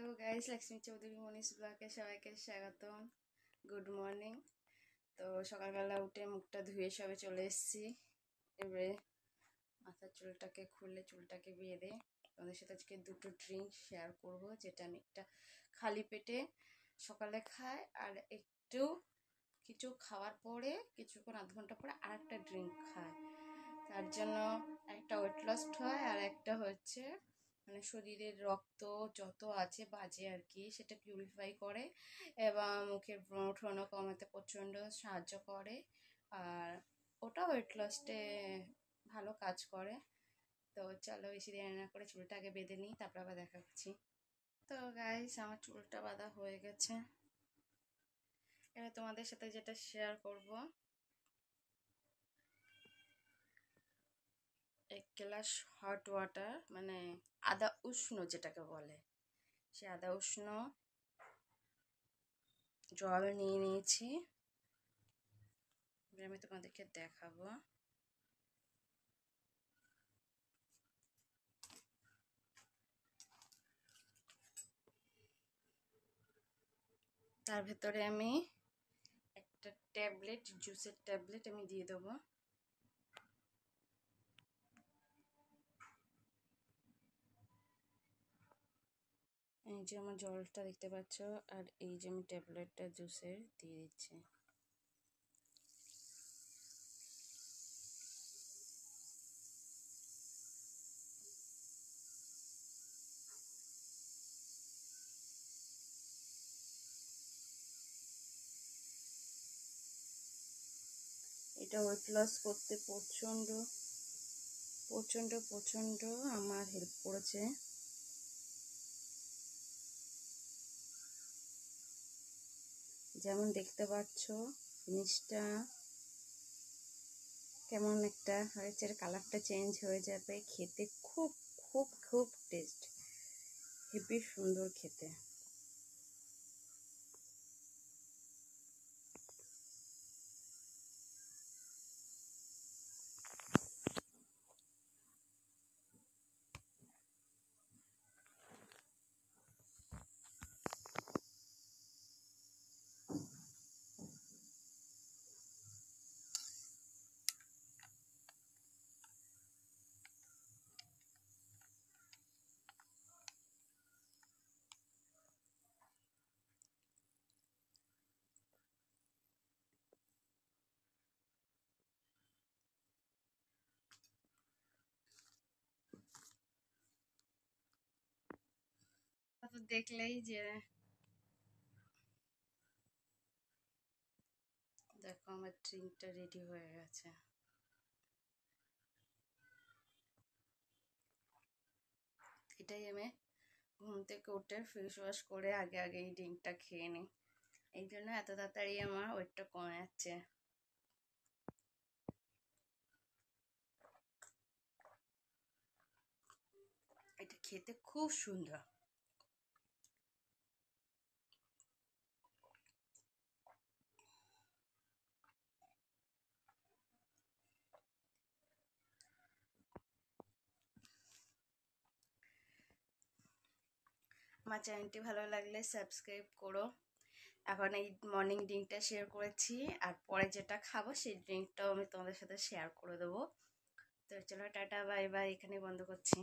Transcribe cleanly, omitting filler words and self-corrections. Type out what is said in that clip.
Hello guys, Lakshmi Chowdhury মনীষ ব্লগে সবাইকে স্বাগতম। Good morning. তো সকালবেলা উঠে মুখটা ধুয়ে সবে চলে এসেছি। এবারে মাথার চুলটাকে খুলে চুলটাকে বেঁধে তোমাদের সাথে আজকে দুটো ড্রিঙ্ক শেয়ার করব, যেটা আমি একটা খালি পেটে সকালে খাই, আর একটু কিছু খাওয়ার পরে কিছুক্ষণ আধ ঘন্টা পরে আর একটা ড্রিঙ্ক খাই। তার জন্য একটা ওয়েট লস হয়, আর একটা হচ্ছে মানে শরীরের রক্ত যত আছে বাজে আর কি সেটা পিউরিফাই করে এবং মুখের ব্রণ কমাতে প্রচণ্ড সাহায্য করে। আর ওটা ওয়েট লসে ভালো কাজ করে। তো চলো বেশি দেরি না করে চুলটা আগে বেঁধে নিই, তারপর আবার দেখা করছি। তো গাইস, আমার চুলটা বাঁধা হয়ে গেছে। এবার তোমাদের সাথে যেটা শেয়ার করব, 1 গ্লাস হট ওয়াটার মানে আদা উষ্ণ যেটাকে বলে, সে আদা উষ্ণ জল নিয়ে নিয়েছি। আমি তোমাদেরকে দেখাবো। তার ভেতরে আমি একটা ট্যাবলেট, জুসের ট্যাবলেট আমি দিয়ে দেবো। এই যে আমার জলটা দেখতে পাচ্ছ, আর এই যে আমি ট্যাবলেটটা জুসের দিয়ে দিচ্ছি। এটা ওয়েট লস করতে প্রচণ্ড প্রচণ্ড প্রচণ্ড আমার হেল্প করেছে। যেমন দেখতে পাচ্ছ জিনিসটা কেমন একটা হয়েছে, কালারটা চেঞ্জ হয়ে যাবে, খেতে খুব খুব খুব টেস্ট, হেবি সুন্দর খেতে। তো দেখলেই যে দেখো আমার ড্রিঙ্কটা রেডি হয়ে গেছে। এটাই আমি ঘুম থেকে উঠে ফেস ওয়াশ করে আগে আগে এই ড্রিঙ্কটা খেয়ে নিই, এই জন্য এত তাড়াতাড়ি আমার ওয়েটটা কমে যাচ্ছে। এটা খেতে খুব সুন্দর। আমার চ্যানেলটি ভালো লাগলে সাবস্ক্রাইব করো। এখন এই মর্নিং ড্রিঙ্কটা শেয়ার করেছি, আর পরে যেটা খাবো সেই ড্রিঙ্কটাও আমি তোমাদের সাথে শেয়ার করে দেবো। তো চলো টাটা বাই বাই, এখানে বন্ধ করছি।